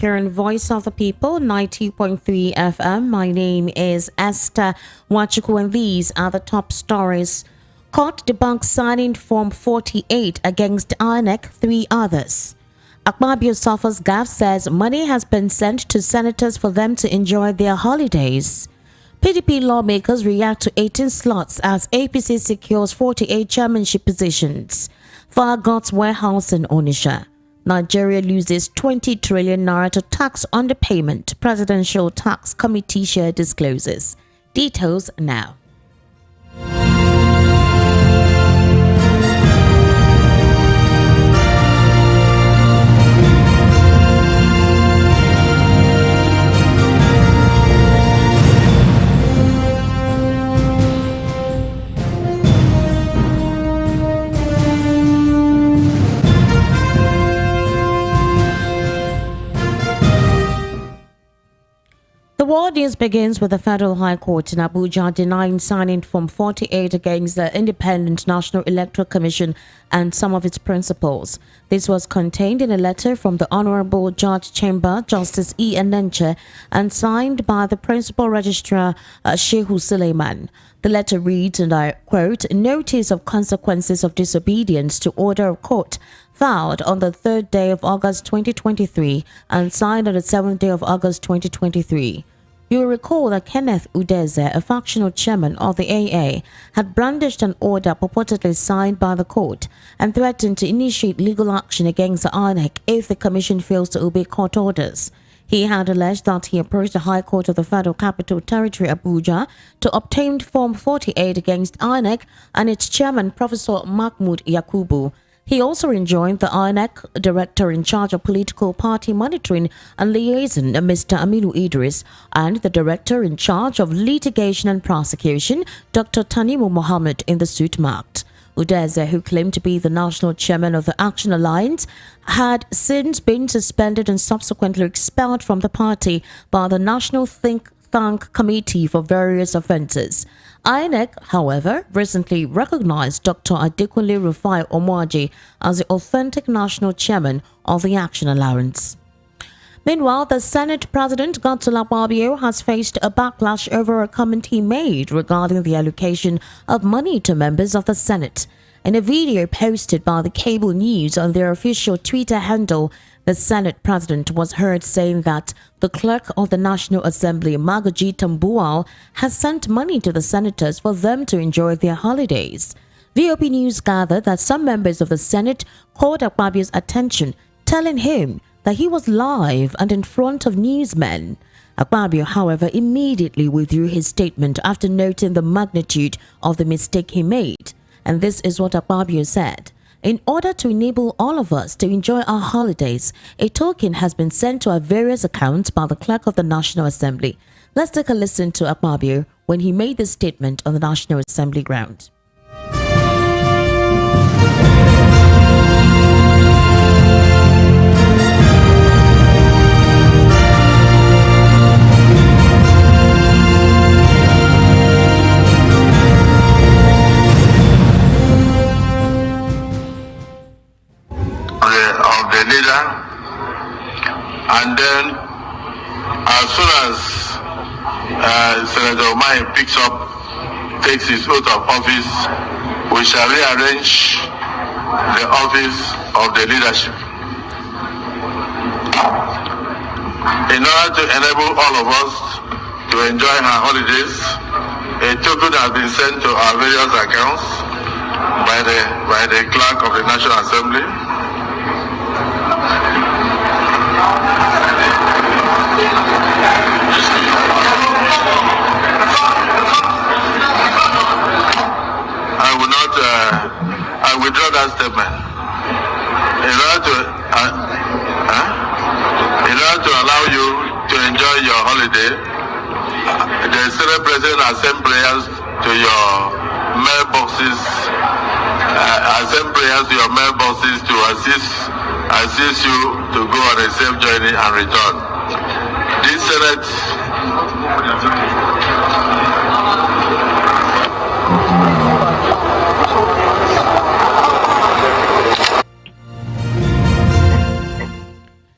here on Voice of the People, 90.3 FM. My name is Esther Wachuku, and these are the top stories. Court debunks signing Form 48 against INEC, 3 others. Akpabio suffers gaffe, says money has been sent to senators for them to enjoy their holidays. PDP lawmakers react to 18 slots as APC secures 48 chairmanship positions. Fire God's warehouse in Onitsha. Nigeria loses 20 trillion naira to tax underpayment. Presidential Tax Committee chair discloses. Details now. The world news begins with the Federal High Court in Abuja denying signing Form 48 against the Independent National Electoral Commission and some of its principals. This was contained in a letter from the Honorable Judge Chamber, Justice E. Enenche, and signed by the Principal Registrar, Shehu Suleiman. The letter reads, and I quote, "Notice of consequences of disobedience to order of court, filed on the 3rd day of August 2023 and signed on the 7th day of August 2023. You will recall that Kenneth Udeze, a factional chairman of the AA, had brandished an order purportedly signed by the court and threatened to initiate legal action against the INEC if the commission fails to obey court orders. He had alleged that he approached the High Court of the Federal Capital Territory, Abuja, to obtain Form 48 against INEC and its chairman, Professor Mahmood Yakubu. He also enjoined the INEC director in charge of political party monitoring and liaison, Mr. Aminu Idris, and the director in charge of litigation and prosecution, Dr. Tanimu Mohammed, in the suit marked. Udeze, who claimed to be the national chairman of the Action Alliance, had since been suspended and subsequently expelled from the party by the National Think Tank Committee for various offences. INEC, however, recently recognized Dr. Adekunle Rufai Omoaji as the authentic national chairman of the Action Alliance. Meanwhile, the Senate President, Akpabio, has faced a backlash over a comment he made regarding the allocation of money to members of the Senate. In a video posted by the cable news on their official Twitter handle, the Senate President was heard saying that the Clerk of the National Assembly, Magaji Tambuwal, has sent money to the senators for them to enjoy their holidays. VOP News gathered that some members of the Senate called Akpabio's attention, telling him that he was live and in front of newsmen. Akpabio, however, immediately withdrew his statement after noting the magnitude of the mistake he made. And this is what Akpabio said. In order to enable all of us to enjoy our holidays, a token has been sent to our various accounts by the Clerk of the National Assembly. Let's take a listen to Akpabio when he made this statement on the National Assembly grounds. And then, as soon as Senator Umahi takes his oath of office, we shall rearrange the office of the leadership. In order to enable all of us to enjoy our holidays, a token has been sent to our various accounts by the Clerk of the National Assembly. I withdraw that statement. In order to allow you to enjoy your holiday, the Senate President has sent prayers to your mailboxes, to assist you to go on a safe journey and return. This Senate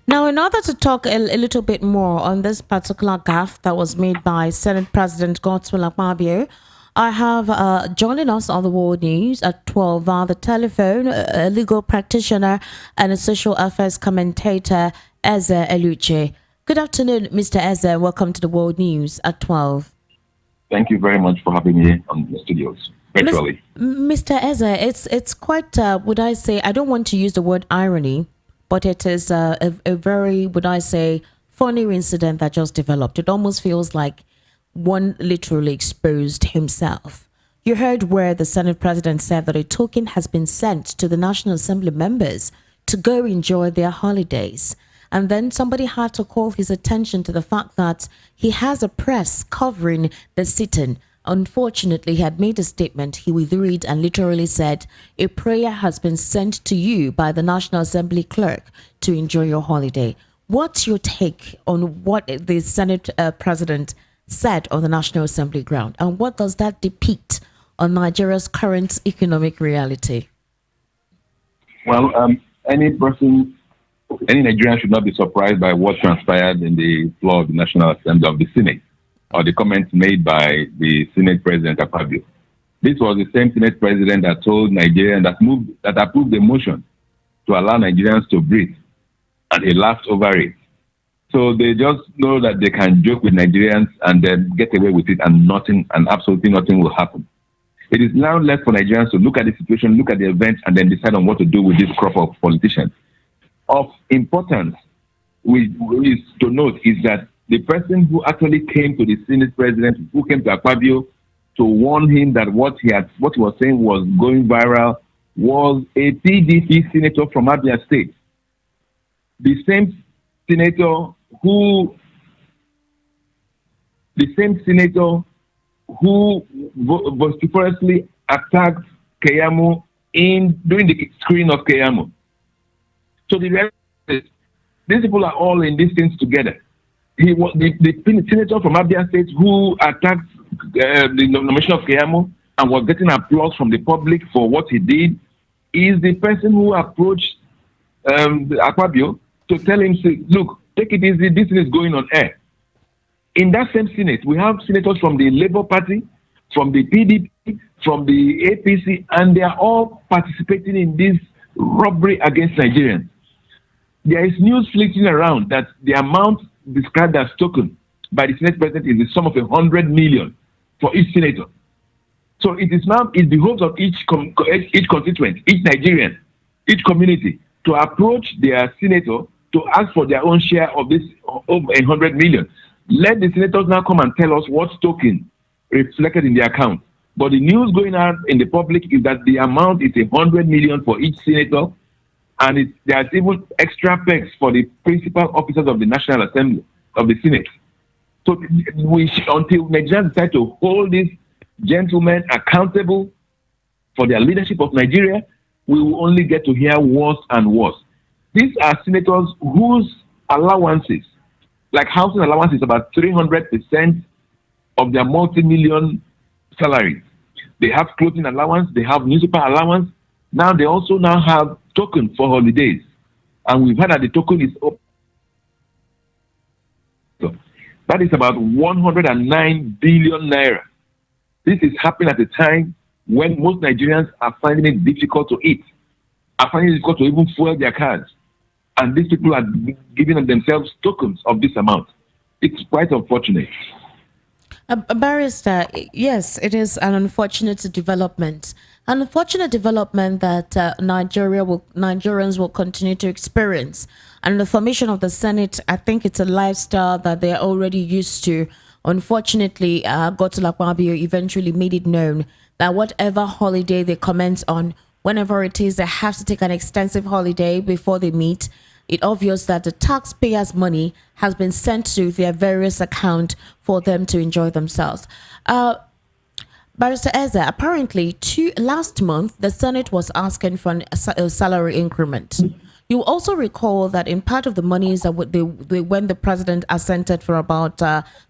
Now, Now, in order to talk a little bit more on this particular gaffe that was made by Senate President Godswill Akpabio, I have joining us on the World News at 12 via the telephone, a legal practitioner and a social affairs commentator, Ijeoma Egwuatu. Good afternoon, Mr. Eze. Welcome to the World News at 12. Thank you very much for having me on the studios virtually. Mr. Eze, it's quite, would I say, I don't want to use the word irony, but it is a very, would I say, funny incident that just developed. It almost feels like one literally exposed himself. You heard where the Senate President said that a token has been sent to the National Assembly members to go enjoy their holidays. And then somebody had to call his attention to the fact that he has a press covering the sit-in. Unfortunately, he had made a statement. He withdrew it and literally said, a prayer has been sent to you by the National Assembly clerk to enjoy your holiday. What's your take on what the Senate President said on the National Assembly ground? And what does that depict on Nigeria's current economic reality? Well, any Nigerian should not be surprised by what transpired in the floor of the National Assembly of the Senate, or the comments made by the Senate President Akpabio. This was the same Senate President that told Nigerians that approved the motion to allow Nigerians to breathe, and he laughed over it. So they just know that they can joke with Nigerians and then get away with it, and absolutely nothing will happen. It is now left for Nigerians to look at the situation, look at the events, and then decide on what to do with this crop of politicians. Of importance, is to note is that the person who actually came to the Senate President, who came to Akpabio to warn him that what he was saying was going viral, was a PDP senator from Abia State. The same senator who vociferously attacked Keyamo during the screening of Keyamo. So the reality is, these people are all in these things together. He was the senator from Abia State who attacked the nomination of Keyamo and was getting applause from the public for what he did, is the person who approached Akpabio to tell him, look, take it easy, this thing is going on air. In that same Senate, we have senators from the Labour Party, from the PDP, from the APC, and they are all participating in this robbery against Nigerians. There is news flitting around that the amount described as token by the Senate President is the sum of 100 million for each senator. So it behoves of each constituent, each Nigerian, each community to approach their senator to ask for their own share of this over 100 million. Let the senators now come and tell us what token reflected in the account. But the news going out in the public is that the amount is 100 million for each senator, and there's even extra pegs for the principal officers of the National Assembly, of the Senate. So until Nigerians decide to hold these gentlemen accountable for their leadership of Nigeria, we will only get to hear worse and worse. These are senators whose allowances, like housing allowance, is about 300% of their multi-million salaries. They have clothing allowance, they have newspaper allowance. Now they also have token for holidays. And we've heard that the token is up. So that is about 109 billion naira. This is happening at a time when most Nigerians are finding it difficult to eat, are finding it difficult to even fuel their cars. And these people are giving themselves tokens of this amount. It's quite unfortunate. Barrister, yes, it is an unfortunate development. An unfortunate development that Nigerians will continue to experience. And the formation of the Senate, I think it's a lifestyle that they're already used to. Unfortunately, Godswill Akpabio eventually made it known that whatever holiday they comment on, whenever it is, they have to take an extensive holiday before they meet. It's obvious that the taxpayers' money has been sent to their various accounts for them to enjoy themselves. Barrister Eze, apparently last month, the Senate was asking for a salary increment. You also recall that in part of the monies that when the president assented for about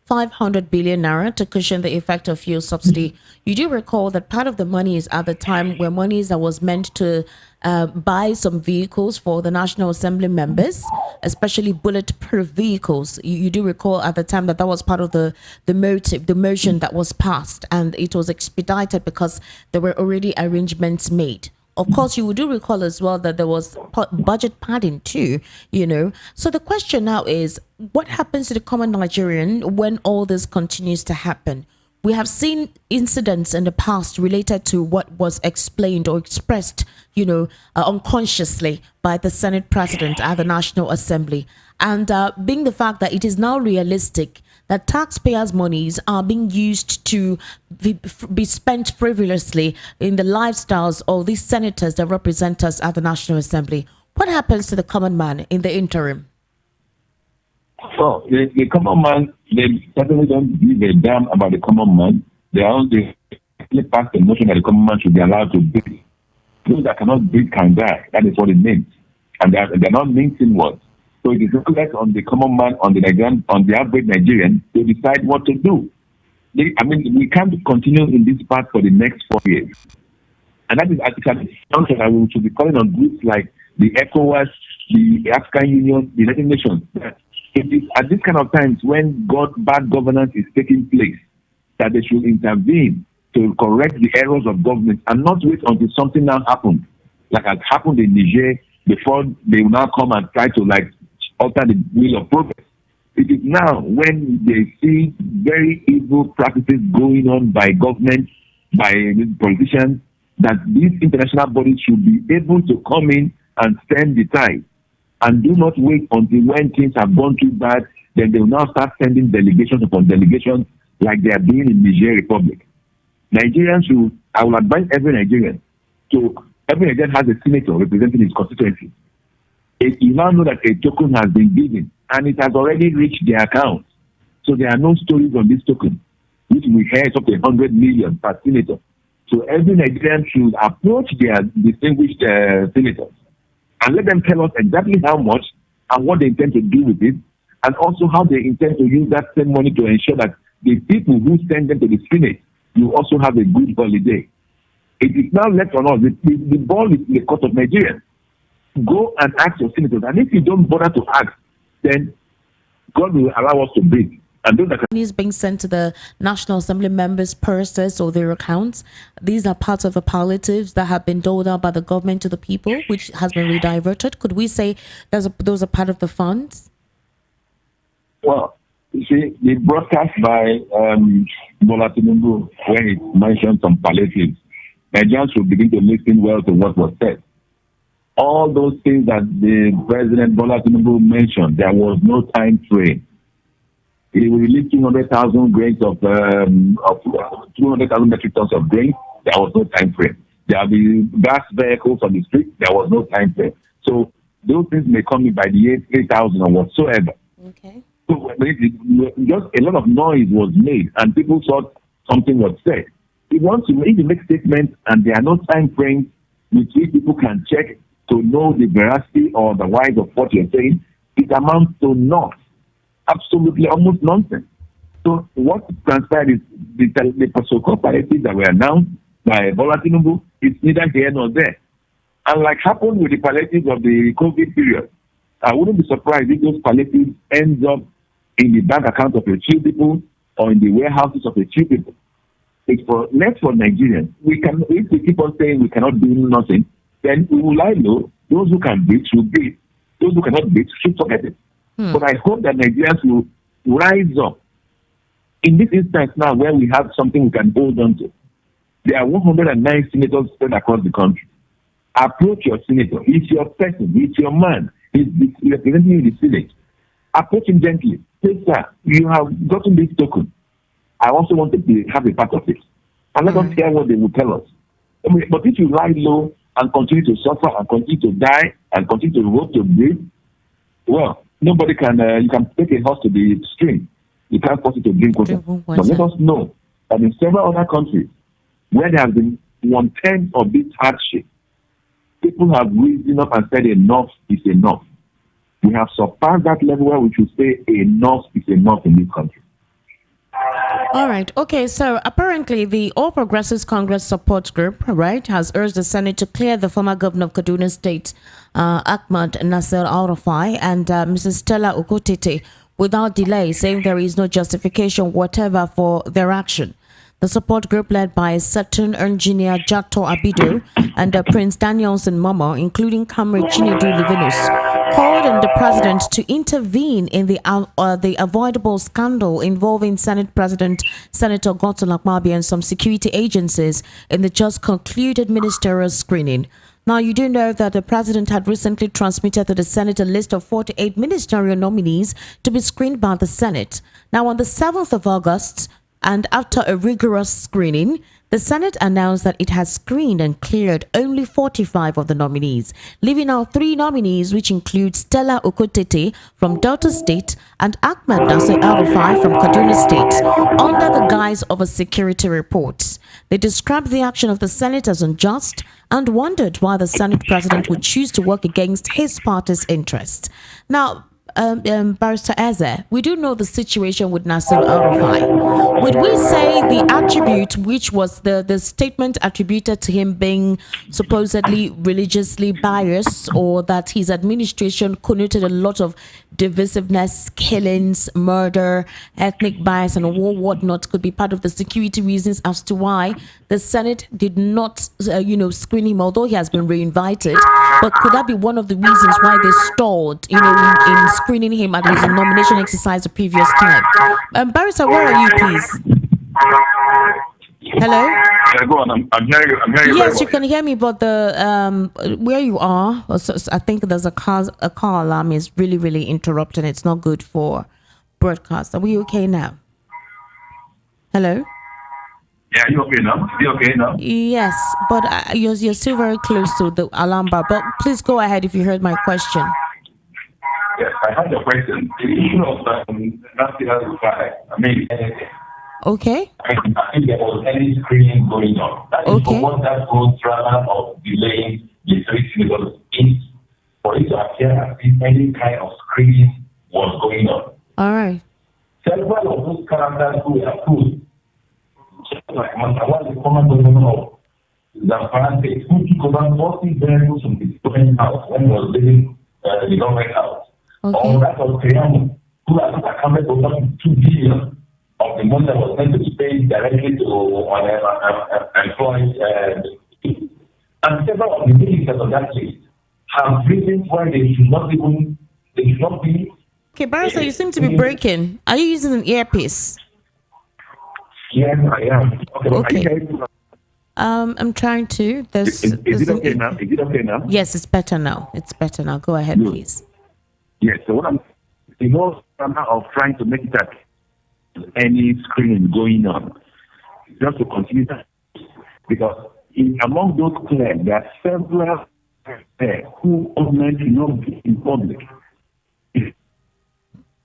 500 billion naira to cushion the effect of fuel subsidy, you do recall that part of the money is at the time were monies that was meant to buy some vehicles for the National Assembly members, especially bulletproof vehicles. You do recall at the time that was part of the motion that was passed, and it was expedited because there were already arrangements made. Of course, you do recall as well that there was budget padding too, So the question now is, what happens to the common Nigerian when all this continues to happen? We have seen incidents in the past related to what was explained or expressed, unconsciously by the Senate President at the National Assembly. And being the fact that it is now realistic that taxpayers' monies are being used to be spent frivolously in the lifestyles of these senators that represent us at the National Assembly. What happens to the common man in the interim? So the common man, they certainly don't give a damn about the common man. They only pass the notion that the common man should be allowed to breathe. Those that cannot breathe can die. That is what it means. And they're not mincing words. So it is left on the common man, on the average Nigerian, to decide what to do. We can't continue in this path for the next 4 years. And that is actually something that we should be calling on groups like the ECOWAS, the African Union, the United Nations. It is at this kind of times when bad governance is taking place that they should intervene to correct the errors of government and not wait until something now happens, like has happened in Niger, before they will now come and try to alter the wheel of progress. It is now when they see very evil practices going on by government, by politicians, that these international bodies should be able to come in and stem the tide. And do not wait until when things have gone too bad, then they will now start sending delegations upon delegations like they are doing in Niger Republic. Nigerians I will advise every Nigerian has a senator representing his constituency. You now know that a token has been given and it has already reached their account. So there are no stories on this token, which we hear is up to 100 million per senator. So every Nigerian should approach their distinguished senators and let them tell us exactly how much and what they intend to do with it, and also how they intend to use that same money to ensure that the people who send them to the Senate will also have a good holiday. It is now left on us. The ball is in the court of Nigerians. Go and ask your senators, and if you don't bother to ask, then God will allow us to breathe. And those that is being sent to the National Assembly members' purses or their accounts. These are parts of the palliatives that have been doled out by the government to the people, which has been rediverted. Could we say those are part of the funds? Well, you see, the broadcast by Bola Tinubu, when he mentioned some palliatives, Nigerians should begin to listen well to what was said. All those things that the President Bola Tinubu mentioned, there was no time frame. He will release 200,000 grains of 200,000 metric tons of grain. There was no time frame. There will be gas vehicles on the street. There was no time frame. So those things may come in by the year 3,000 or whatsoever. Okay. So just a lot of noise was made, and people thought something was said. If you make statements and there are no time frames with which people can check to know the veracity or the wise of what you're saying, it amounts to naught. Absolutely almost nonsense. So what transpired is the so-called palliatives that were announced by Bola Tinubu is neither here nor there. And like happened with the palliatives of the COVID period, I wouldn't be surprised if those palliatives end up in the bank account of a few people or in the warehouses of a few people. It's left for Nigerians. If we keep on saying we cannot do nothing, then we will lie low. Those who can breathe should breathe. Those who cannot breathe should forget it. But I hope that Nigerians will rise up. In this instance now where we have something we can hold on to, there are 109 senators spread across the country. Approach your senator. He's your person. He's your man. He's representing you in the Senate. Approach him gently. Say, sir, you have gotten this token. I also want to have a part of it. And let us hear what they will tell us. But if you lie low and continue to suffer and continue to die and continue to hope to breathe, well, nobody can, you can take a horse to the stream. You can't force it to drink water. But let us know that in several other countries where there has been 1/10 of this hardship, people have risen up and said enough is enough. We have surpassed that level where we should say enough is enough in this country. All right. Okay. So apparently, the All Progressives Congress support group, right, has urged the Senate to clear the former governor of Kaduna State, Ahmad Nasir Al-Rufai, and Mrs. Stella Okotete without delay, saying there is no justification whatever for their action. The support group, led by certain engineer Jato Abido and Prince Danielson Momo, including Comrade Chinedu Livinus, called on the president to intervene in the avoidable scandal involving Senate President Senator Godswill Akpabio and some security agencies in the just concluded ministerial screening. Now, you do know that the president had recently transmitted to the Senate a list of 48 ministerial nominees to be screened by the Senate. Now, on the 7th of August, and after a rigorous screening, the Senate announced that it has screened and cleared only 45 of the nominees, leaving out 3 nominees, which include Stella Okotete from Delta State and Ahmad Nasir Al-Rufai from Kaduna State, under the guise of a security report. They described the action of the Senate as unjust and wondered why the Senate president would choose to work against his party's interests. Now, Barrister Eze, we do know the situation with Nasir Al-Rufai. Would we say the attribute, which was the statement attributed to him being supposedly religiously biased, or that his administration connoted a lot of divisiveness, killings, murder, ethnic bias, and whatnot, could be part of the security reasons as to why the Senate did not, screen him, although he has been reinvited? But could that be one of the reasons why they stalled, in screening him at his nomination exercise the previous time? Barrister, where are you, please? Hello? Yeah, go on. I'm hearing you. Yes, you can hear me, but the where you are, I think there's a car alarm is really, really interrupting. It's not good for broadcast. Are we okay now? Hello? Yeah, you okay now? You okay now? Yes, but you're still very close to the alarm bar. But please go ahead if you heard my question. Yes, I had a question. The issue of Nasir Al-Rufai, Okay. I think there was any screening going on. That is for what that goes rather of delaying the screening, because for it to appear as if any kind of screening was going on. All right. Several of those characters who were approved, just like Mantawal, the former governor of Zamfara State, who took over 40 vehicles from the government house when he was living the government house. Okay. Or that was Ijeoma, who has accounted for over 2 billion of the money that was meant to be paid directly to employees. And several of the ministers of that list have reasons why they should not be. Okay, Barrister, you seem to be breaking. Are you using an earpiece? Yes, I am. Okay. I'm trying to. Is it okay now? Is it okay now? Yes, it's better now. Go ahead, Good. please. Yes, so what I'm of trying to make it that any screening going on, just to continue that, because among those claims, there are several who meant to not be in public.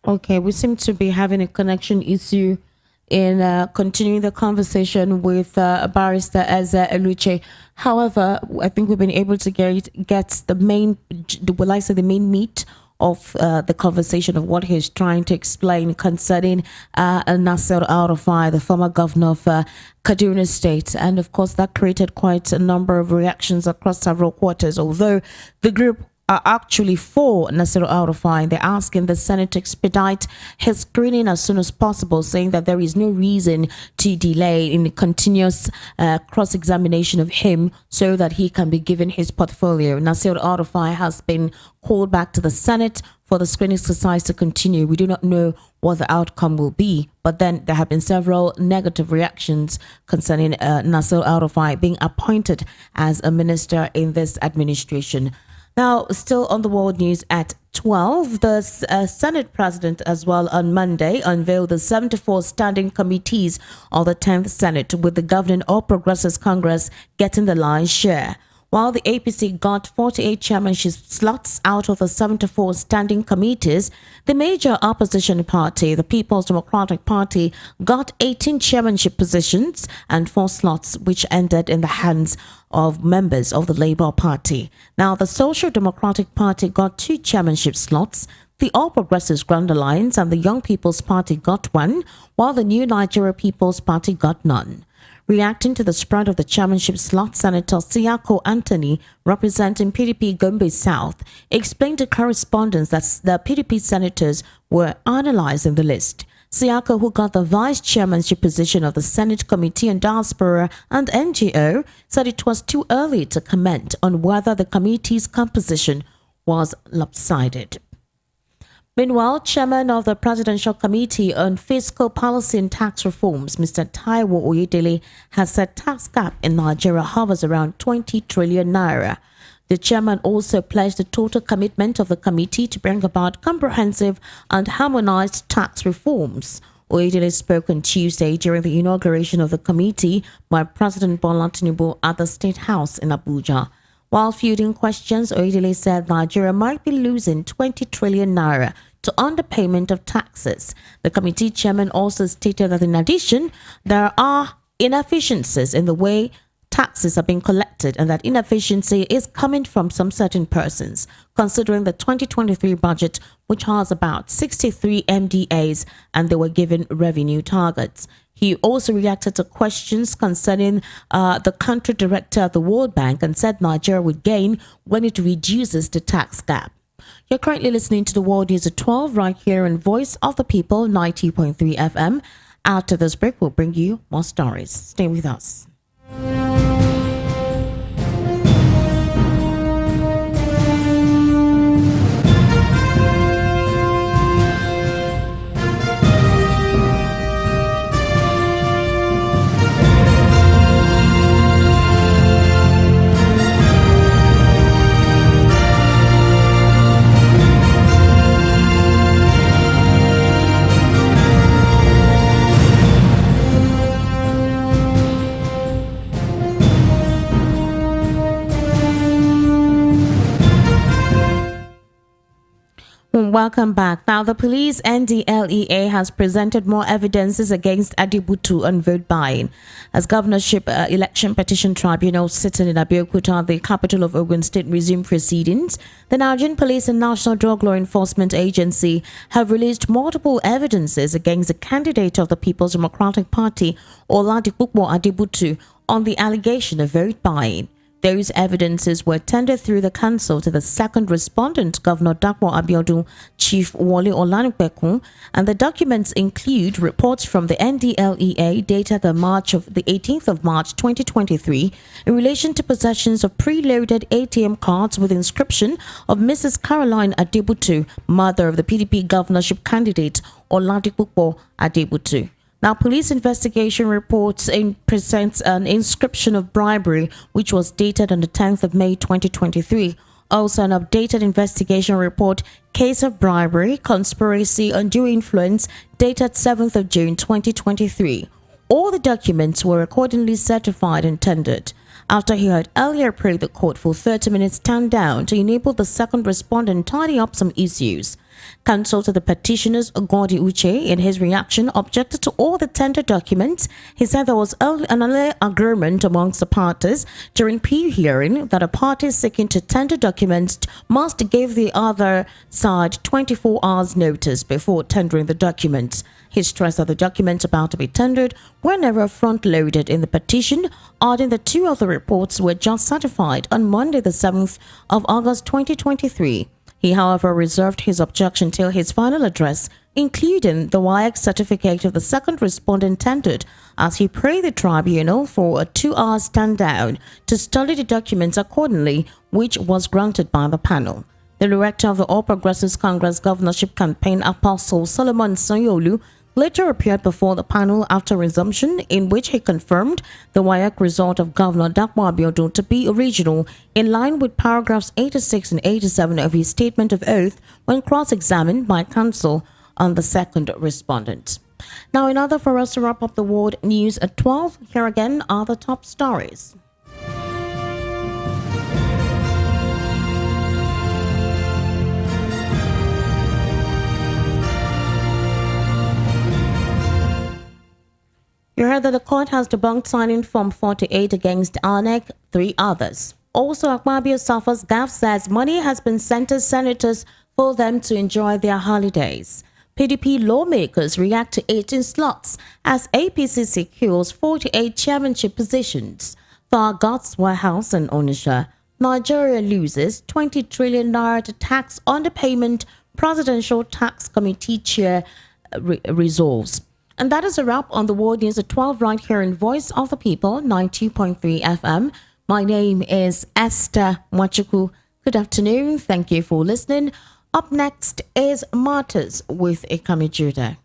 Okay, we seem to be having a connection issue in continuing the conversation with Barrister Eze Eluche. However, I think we've been able to get the main meat of the conversation of what he's trying to explain concerning Nasir Al-Rufai, the former governor of Kaduna State. And of course, that created quite a number of reactions across several quarters. Although the group are actually for Nasir Al-Rufai, they're asking the Senate to expedite his screening as soon as possible, saying that there is no reason to delay in the continuous cross-examination of him so that he can be given his portfolio. Nasir Al-Rufai has been called back to the Senate for the screening exercise to continue. We do not know what the outcome will be, but then there have been several negative reactions concerning Nasir Al-Rufai being appointed as a minister in this administration. Now, still on the world news at 12, the Senate President as well on Monday unveiled the 74 standing committees of the 10th Senate, with the governing All Progressives Congress getting the lion's share. While the APC got 48 chairmanship slots out of the 74 standing committees, the major opposition party, the People's Democratic Party, got 18 chairmanship positions and 4 slots, which ended in the hands of members of the Labour Party. Now, the Social Democratic Party got 2 chairmanship slots. The All Progressives Grand Alliance and the Young People's Party got 1, while the New Nigeria People's Party got none. Reacting to the spread of the chairmanship slot, Senator Siako Anthony, representing PDP Gombe South, explained to correspondents that the PDP senators were analyzing the list. Siako, who got the vice chairmanship position of the Senate Committee on Diaspora and NGO, said it was too early to comment on whether the committee's composition was lopsided. Meanwhile, Chairman of the Presidential Committee on Fiscal Policy and Tax Reforms, Mr. Taiwo Oyedele, has said tax gap in Nigeria hovers around 20 trillion naira. The chairman also pledged the total commitment of the committee to bring about comprehensive and harmonized tax reforms. Oyedele spoke on Tuesday during the inauguration of the committee by President Bola Tinubu at the State House in Abuja. While fielding questions, Oyedele said Nigeria might be losing 20 trillion naira to underpayment of taxes. The committee chairman also stated that in addition, there are inefficiencies in the way taxes are being collected and that inefficiency is coming from some certain persons, considering the 2023 budget, which has about 63 MDAs and they were given revenue targets. He also reacted to questions concerning the country director of the World Bank and said Nigeria would gain when it reduces the tax gap. You're currently listening to the World News at 12 right here on Voice of the People 90.3 FM. After this break, we'll bring you more stories. Stay with us. Welcome back. Now, the police NDLEA has presented more evidences against Egwuatu on vote buying. As Governorship Election Petition Tribunal sitting in Abeokuta, the capital of Ogun State, resumed proceedings, the Nigerian Police and National Drug Law Enforcement Agency have released multiple evidences against the candidate of the People's Democratic Party, Oladipo Egwuatu, on the allegation of vote buying. Those evidences were tendered through the council to the second respondent, Governor Dapo Abiodun, Chief Wole Olanipekun, and the documents include reports from the NDLEA dated the 18th of March 2023 in relation to possessions of preloaded ATM cards with inscription of Mrs. Caroline Egwuatu, mother of the PDP governorship candidate Oladipo Egwuatu. Now, police investigation reports presents an inscription of bribery, which was dated on the 10th of May 2023. Also, an updated investigation report, case of bribery, conspiracy, undue influence, dated 7th of June 2023. All the documents were accordingly certified and tendered. After he had earlier prayed the court for 30 minutes stand down to enable the second respondent tidy up some issues. Counsel to the petitioners, Ogodi Uche, in his reaction, objected to all the tender documents. He said there was an early agreement amongst the parties during pre-hearing that a party seeking to tender documents must give the other side 24 hours notice before tendering the documents. He stressed that the documents about to be tendered were never front-loaded in the petition, adding that 2 of the reports were just certified on Monday the 7th of August 2023. He, however, reserved his objection till his final address, including the WIAC certificate of the second respondent tendered, as he prayed the tribunal for a 2-hour stand-down to study the documents accordingly, which was granted by the panel. The director of the All Progressives Congress governorship campaign, Apostle Solomon Sanyolu, later appeared before the panel after resumption, in which he confirmed the WIAC result of Governor Dapo Abiodun to be original, in line with paragraphs 86 and 87 of his statement of oath when cross-examined by counsel on the second respondent. Now, in order for us to wrap up the world news at 12, here again are the top stories. You heard that the court has debunked signing Form 48 against ANEC, 3 others. Also, Akpabio suffers gaffe, says money has been sent to senators for them to enjoy their holidays. PDP lawmakers react to 18 slots as APC secures 48 chairmanship positions. For God's warehouse in Onitsha, Nigeria loses 20 trillion naira to tax underpayment, Presidential Tax Committee chair resolves. And that is a wrap on the World News at 12 right here in Voice of the People, 90.3 FM. My name is Esther Mwachuku. Good afternoon. Thank you for listening. Up next is Martyrs with Ikami Judah.